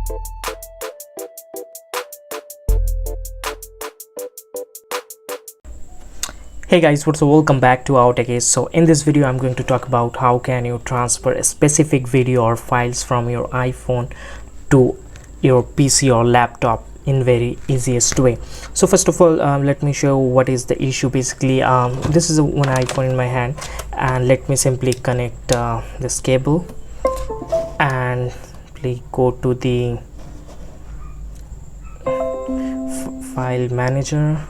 Hey guys, what's up? Welcome back to OurTechies. So in this video I'm going to talk about how can you transfer a specific video or files from your iPhone to your PC or laptop in very easiest way. So first of all, let me show what is the issue. Basically, this is one iPhone in my hand, and let me simply connect this cable and please go to the file manager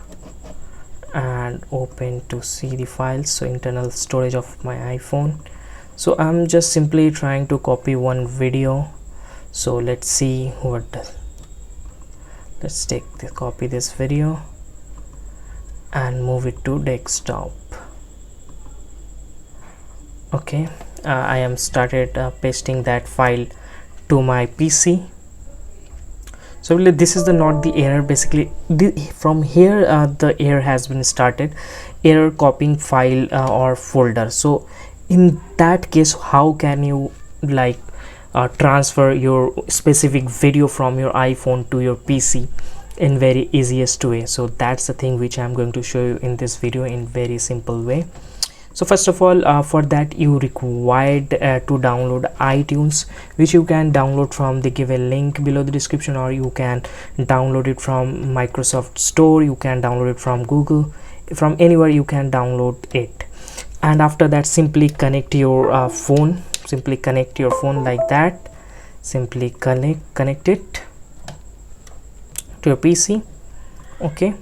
and open to see the files. So internal storage of my iPhone. So I'm just simply trying to copy one video. So let's see what let's copy this video and move it to desktop. Okay, I am started pasting that file to my PC. So this is not the error. Basically from here the error has been started, error copying file or folder. So in that case, how can you transfer your specific video from your iPhone to your PC in very easiest way? So that's the thing which I'm going to show you in this video in very simple way. So first of all, for that you required to download iTunes, which you can download from the given link below the description, or you can download it from Microsoft Store, you can download it from Google, from anywhere you can download it. And after that, simply connect your phone, simply connect your phone like that, simply connect it to your PC. Okay,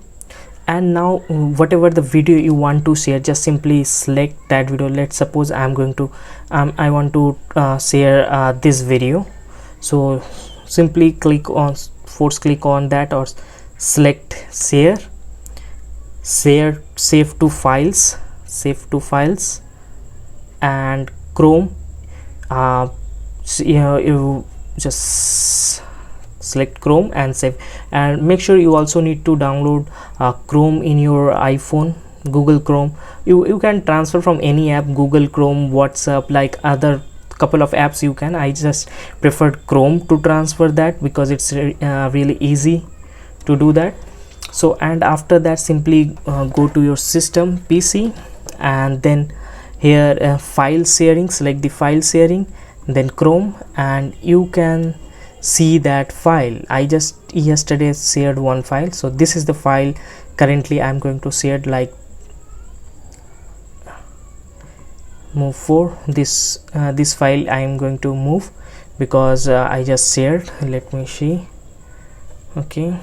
and now whatever the video you want to share, just simply select that video. Let's suppose I'm going to I want to share this video. So simply force click on that or select share, save to files, and Chrome. You just select Chrome and save, and make sure you also need to download Chrome in your iPhone, Google Chrome. You can transfer from any app, Google Chrome, WhatsApp, like other couple of apps you can. I just preferred Chrome to transfer that because it's really easy to do that. So and after that, simply go to your system, PC, and then here file sharing, select the file sharing, then Chrome, and you can see that file. I just yesterday shared one file, so this is the file currently I'm going to share. Like move for this this file I am going to move because I just shared. Let me see. Okay,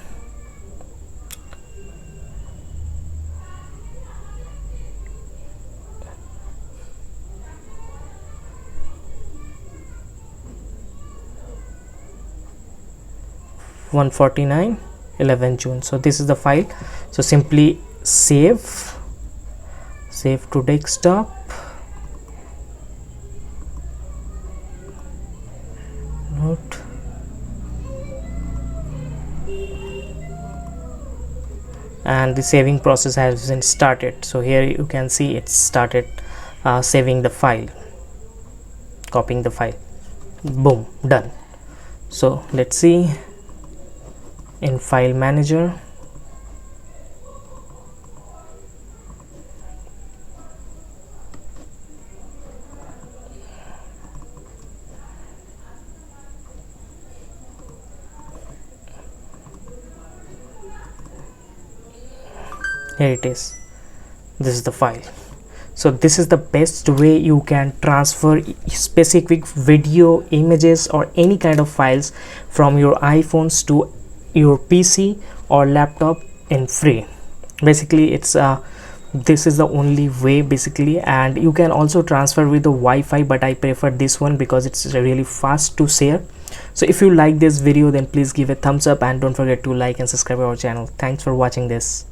(149) 11 June. So this is the file. So simply save to desktop, note, and the saving process has been started. So here you can see it started saving the file, copying the file. Boom, done. So let's see in file manager. Here it is. This is the file. So this is the best way you can transfer specific video, images, or any kind of files from your iPhones to your PC or laptop in free. Basically it's this is the only way basically, and you can also transfer with the Wi-Fi, but I prefer this one because it's really fast to share. So if you like this video, then please give a thumbs up and don't forget to like and subscribe our channel. Thanks for watching this.